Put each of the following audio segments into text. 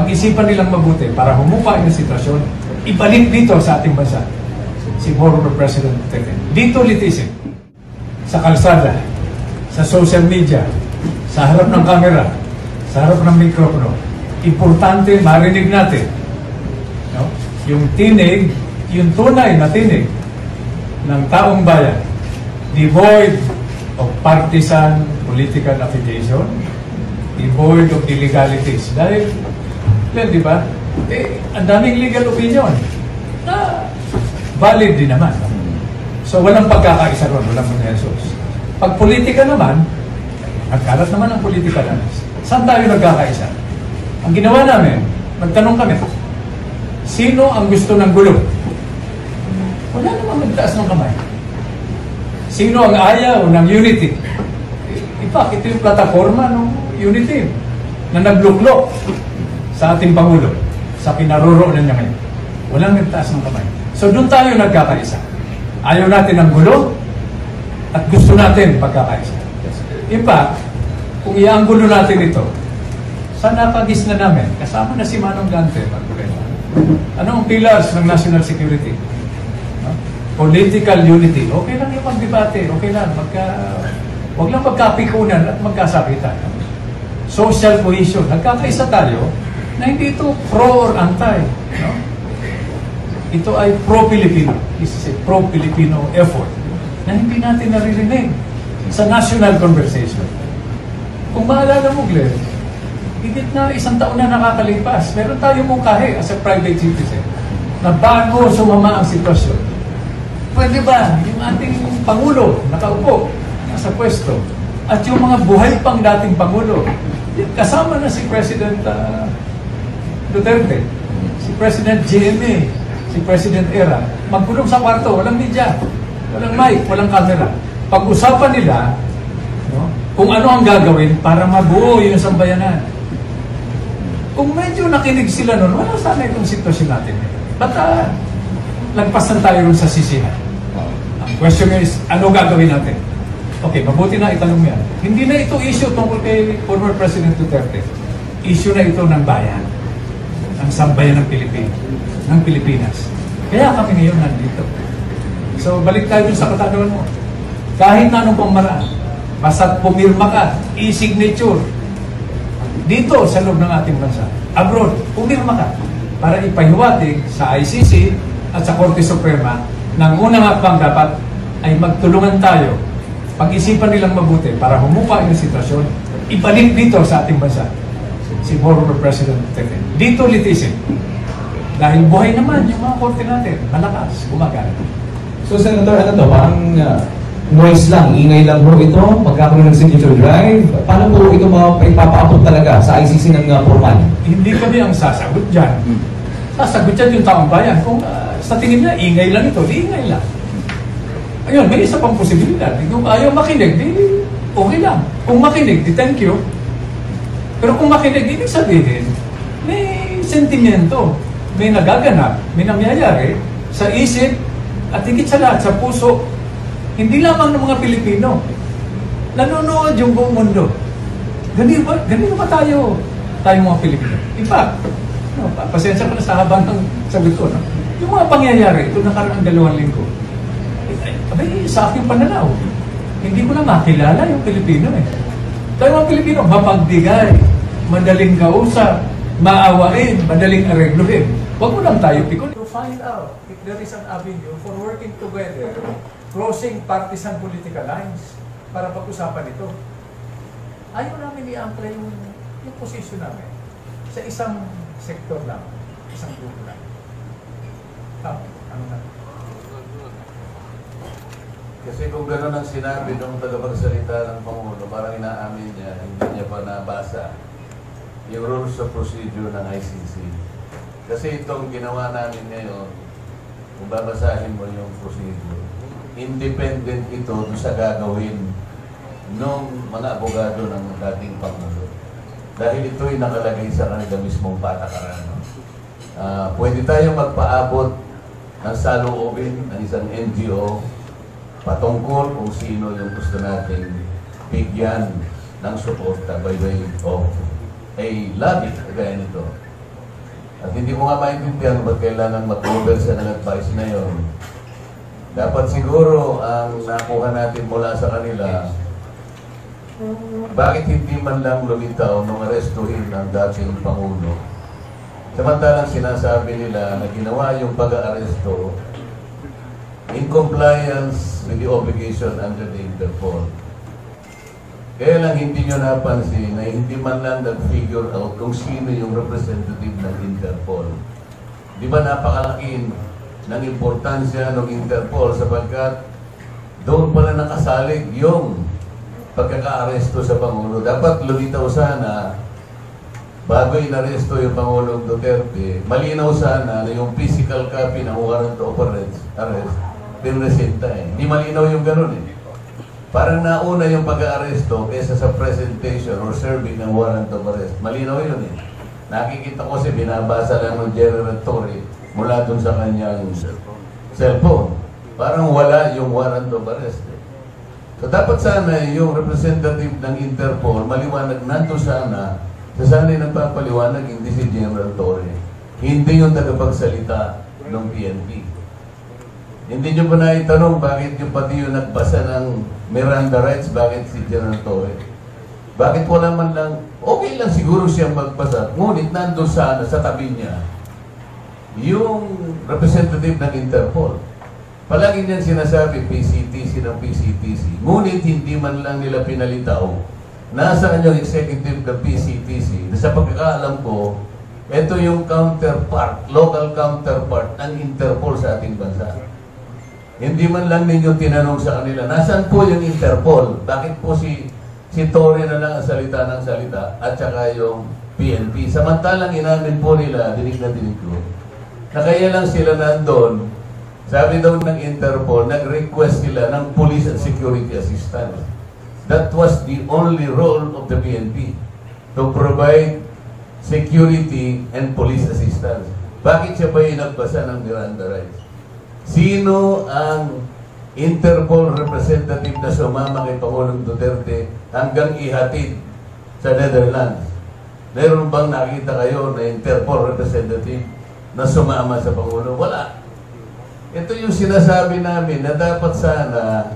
pag-isipan nilang mabuti para humupa ang sitwasyon, ibalik dito sa ating bansa si former President Duterte. Dito litisin, sa kalsada, sa social media, sa harap ng kamera, sa harap ng mikropono. Importante marinig natin, no? Yung tinig, yung tunay na tinig ng taong bayan, devoid of partisan political affiliation, devoid of illegalities. Dahil, di ba? Ang daming legal opinion na valid din naman. So, walang pagkakaisa ron, walang konsensus. Pag politika naman, nagkalat naman ang politika namin. Saan tayo nagkakaisa? Ang ginawa namin, nagtanong kami, sino ang gusto ng gulo? Wala namang nagtaas ng kamay. Sino ang ayaw ng unity? Iba, ito yung plataforma ng unity na nagluklok sa ating Pangulo, sa kinaroroonan niya ngayon. Walang nagtaas ng kamay. So doon tayo nagkakaisa. Ayaw natin ng gulo at gusto natin pagkakaisa. In fact, kung ianggulo natin ito, sa napagis na namin, kasama na si Manong Gante, ano ang pillars ng national security? No? Political unity. Okay lang yung pagdebate. Okay lang. Huwag lang magkapikunan at magkasakitan. Social cohesion. Nagkakaisa tayo na hindi ito pro or anti. No? Ito ay pro-Filipino. This is a pro-Filipino effort na hindi natin naririnig sa national conversation. Kung maalala mo, Glenn, higit na 1 taon na nakakalipas, meron tayo mungkahi as a private citizen na bago sumama ang sitwasyon. Pwede ba yung ating Pangulo nakaupo, nasa pwesto, at yung mga buhay pang dating Pangulo, kasama na si President Duterte, si President GMA, si President Era, magkulong sa kwarto, walang media, walang mic, walang camera. Pag-usapan nila, no, kung ano ang gagawin para mabuo yung sambayanan. Kung medyo nakinig sila nun, wala sana itong sitwasyon natin. Ba't lagpasan tayo rin sa sisihan? Ang question is, ano gagawin natin? Okay, mabuti na itanong mo yan. Hindi na ito issue tungkol kay former President Duterte. Issue na ito ng bayan, ng sambayan ng Pilipinas. Kaya kami ngayon nandito. So, balik tayo dun sa katanungan mo. Kahit na anong pamaraan, basta pumirma ka, e-signature, dito sa loob ng ating bansa, abroad, pumirma ka para ipahiwatig sa ICC at sa Korte Suprema ng unang hakbang dapat ay magtulungan tayo, pag-isipan nilang mabuti para humupa yung sitwasyon, ibalik dito sa ating bansa si former President Duterte. Dito litisin. Dahil buhay naman yung mga korte natin, malakas, gumagana. So, Senator, ano to? Parang noise lang, ingay lang po ito, pagkakaroon ng signature drive. Paano po ito ipapaabot talaga sa ICC ng formal? Hindi kami ang sasagot dyan. Sasagot dyan yung taong bayan. Kung sa tingin niya, ingay lang ito, di ingay lang. Ayun, may isa pang posibilidad. Kung ayaw makinig, di okay lang. Kung makinig, di thank you. Pero kung makinig, ibig sabihin, may sentimento, may nagaganap, may nangyayari sa isip at higit sa lahat sa puso, hindi lamang ng mga Pilipino. Nanonood yung buong mundo. Ganito ba tayong mga Pilipino? In fact, no, pasensya ko na sa habang ng sagot ko, no? Yung mga pangyayari, ito nakaraang 2 linggo, abay, sa aking pananaw, hindi ko na makilala yung Pilipino eh. Tayo mga Pilipino, mapagbigay, madaling kausap, maawain, madaling aregluhin. Huwag mo lang tayo pikon. To find out if there is an avenue for working together, crossing partisan political lines, para pag-usapan ito. Ayaw namin i-ampla yung posisyon namin sa isang sektor lang, isang grupo lang. Ano na? Kasi kung gano'n ang sinabi ng tagapagsalita ng Pangulo, parang inaamin niya, hindi niya pa nabasa yung rules of procedure ng ICC. Kasi itong ginawa namin ngayon, kung babasahin mo yung procedure, independent ito sa gagawin ng mga abogado ng dating Pangulo. Dahil ito'y nakalagay sa kanila mismong patakaran. Pwede tayong magpaabot ng saloobin ng isang NGO patungkol kung sino yung gusto nating bigyan ng suporta by way of a lobby, kagaya nito. At hindi ko nga maintindihan ba't kailangan mag-over siya ng advice na yon. Dapat siguro ang nakuha natin mula sa kanila, bakit hindi man lang lumitaw nung arestuhin ang dating Pangulo? Samantalang sinasabi nila na ginawa yung pag-aaresto in compliance with the obligation under the Interpol. Kaya lang hindi nyo napansin na hindi man lang nag-figure out kung sino yung representative ng Interpol. Di ba napakalaking ng importansya ng Interpol sapagkat doon pala nakasalig yung pagkaka-aresto sa Pangulo. Dapat lumitaw sana bago inaresto yung Pangulong Duterte, malinaw sana na yung physical copy ng warrant of arrest pinresenta eh. Hindi malinaw yung ganun eh. Parang nauna yung pag-aaresto kaysa sa presentation or serving ng warrant of arrest. Malinaw yun eh. Nakikita ko kasi binabasa lang ng General Torre mula dun sa kanyang cellphone. Parang wala yung warrant of arrest eh. So dapat sana yung representative ng Interpol maliwanag nandun sana sana'y nagpapaliwanag hindi si General Torre. Hindi yung tagapagsalita ng PNP. Hindi nyo ba naitanong bakit yung pati yung nagbasa ng Miranda rights, bakit si General Torre? Bakit wala man lang, okay lang siguro siyang magbasa, ngunit nandun sana sa tabi niya yung representative ng Interpol. Palagi niyan sinasabi PCTC ng PCTC, ngunit hindi man lang nila pinalitaw. Nasaan yung executive ng PCTC? Sa pagkakaalam ko, ito yung counterpart, local counterpart ng Interpol sa ating bansa. Hindi man lang ninyo tinanong sa kanila, nasaan po yung Interpol? Bakit po si Torre na lang ang salita ng salita at saka yung PNP? Samantalang inamin po nila, dinig na dinig ko, na kaya lang sila nandun, sabi daw ng Interpol, nag-request sila ng police and security assistance. That was the only role of the PNP, to provide security and police assistance. Bakit siya ba yung nagbasa ng Miranda rights? Sino ang Interpol representative na sumama kay Pangulong Duterte hanggang ihatid sa Netherlands? Meron bang nakita kayo na Interpol representative na sumama sa Pangulo? Wala. Ito yung sinasabi namin na dapat sana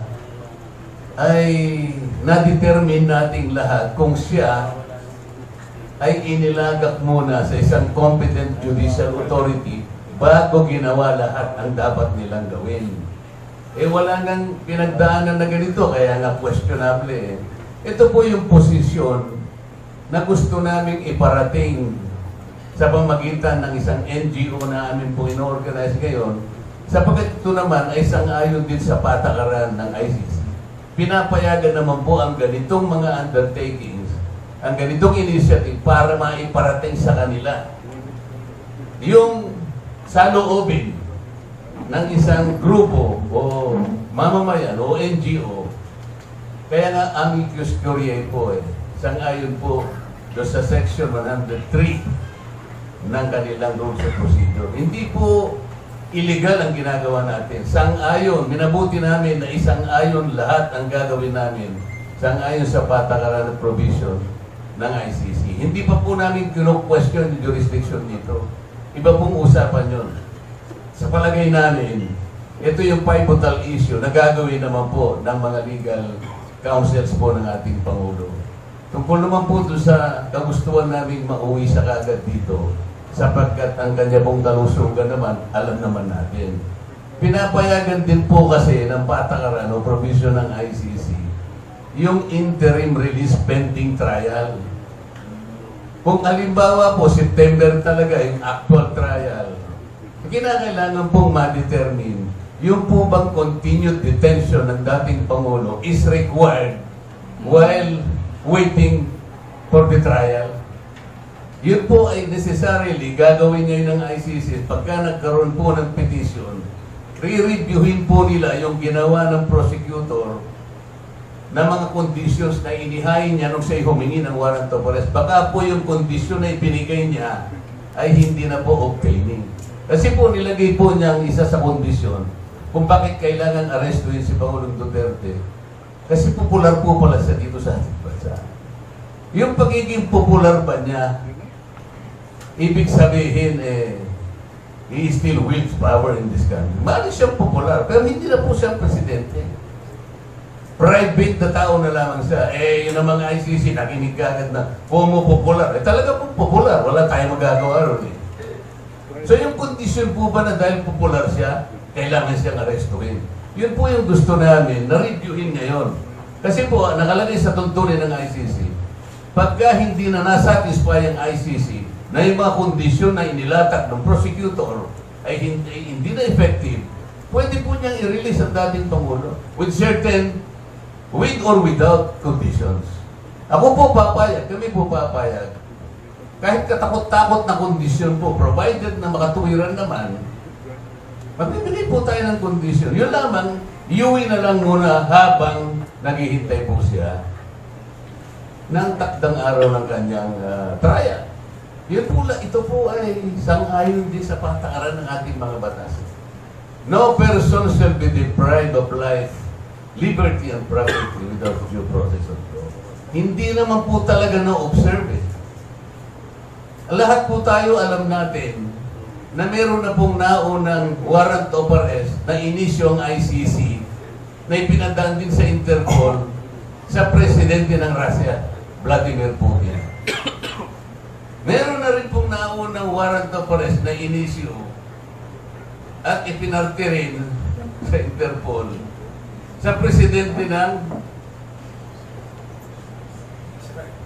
ay na-determine nating lahat kung siya ay inilagak muna sa isang competent judicial authority bago ginawa lahat ang dapat nilang gawin. Eh wala nang pinagdaanan na ganito, kaya nga questionable eh. Ito po yung posisyon na gusto naming iparating sa pamagitan ng isang NGO na amin po in-organize ngayon, sapagkat ito naman ay sang-ayon din sa patakaran ng ICC. Pinapayagan naman po ang ganitong mga undertakings, ang ganitong initiative para maiparating sa kanila yung saloobin ng isang grupo o mamamayan o NGO. Kaya nga amicus curiae po eh. Sang-ayon po doon sa section 103 ng kanilang rules of procedure. Hindi po illegal ang ginagawa natin. Sang-ayon, minabuti namin na isang-ayon lahat ang gagawin namin. Sang-ayon sa patakaran at provision ng ICC. Hindi pa po namin kino-question yung jurisdiction dito. Iba pong usapan yun. Sa palagay namin, ito yung pivotal issue na gagawin naman po ng mga legal counsels po ng ating Pangulo. Tungkol naman po doon sa kagustuhan namin mauwi sa kagad dito, sapagkat ang kanya pong kalusugan naman, alam naman natin. Pinapayagan din po kasi ng patakaran o provision ng ICC yung interim release pending trial. Kung halimbawa po, September talaga yung actual trial, kinakailangan pong ma-determine yung po bang continued detention ng dating Pangulo is required while waiting for the trial. Yun po ay necessarily gagawin ngayon ng ICC pagka nagkaroon po ng petition, re-reviewin po nila yung ginawa ng prosecutor na mga conditions na inihain niya nung siya'y humingi ng warrant of arrest. Baka po yung kondisyon na ibinigay niya ay hindi na po obtaining. Kasi po nilagay po niya ang isa sa kondisyon kung bakit kailangan arestuhin si Pangulong Duterte. Kasi popular po pala siya dito sa ating bansa. Yung pagiging popular ba niya ibig sabihin, he still wields power in this country. Mali siyang popular, pero hindi na po siyang presidente. Private na tao na lamang siya. Yun ang mga ICC, nakinig agad na popular. Talaga po popular. Wala tayong magagawa ron eh. So yung kondisyon po ba na dahil popular siya, kailangan siyang arestuhin? Yun po yung gusto namin, na-reviewin ngayon. Kasi po, nakalagay sa tuntunin ng ICC, pagka hindi na nasatisfy ang ICC na yung mga kondisyon na inilatag ng prosecutor ay hindi na effective, pwede po niyang i-release ang dating Pangulo with or without conditions. Ako po papayag, kami po papayag. Kahit katakot-takot na kondisyon po, provided na makatuwiran naman, magbibigay po tayo ng kondisyon. Yun lamang, iuwi na lang muna habang naghihintay po siya ng takdang araw ng kanyang trial. Ito po ay sang-ayon din sa patakaran ng ating mga batas. No person shall be deprived of life, liberty, and property without due process of law. Hindi naman po talaga na-observe eh. Lahat po tayo alam natin na meron na pong naunang warrant of arrest na inisyo ang ICC na ipinadaan din sa Interpol sa presidente ng Russia, Vladimir Putin. Meron na rin pong naunang warrant of arrest na inisyo at ipinarte rin sa Interpol sa presidente ng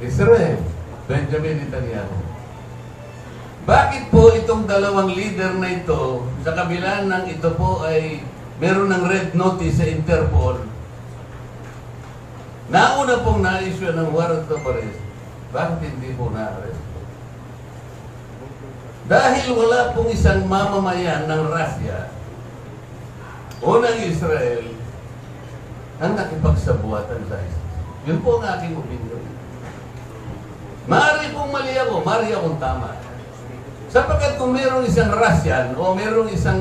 Israel, Benjamin Netanyahu. Bakit po itong dalawang leader na ito, sa kabila ng ito po ay meron ng red notice sa Interpol, nauna pong na-issue ng warrant of arrest, bakit hindi po na-arrest? Dahil wala pong isang mamamayan ng Russia o ng Israel ang nakipagsabuatan sa ISIS. Yun po ang aking opinion. Maaari pong mali ako, maaari akong tama. Sapagkat kung mayroong isang Russian o mayroong isang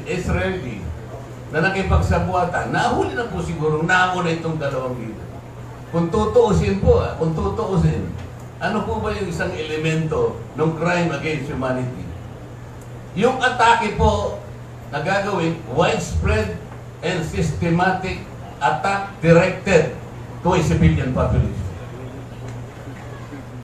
Israeli na nakipagsabuatan, nahuli na po siguro nauna itong dalawang leader. Kung tutuusin po, kung tutuusin, ano po ba yung isang elemento ng crime against humanity? Yung atake po na gagawin, widespread and systematic attack directed to a civilian population.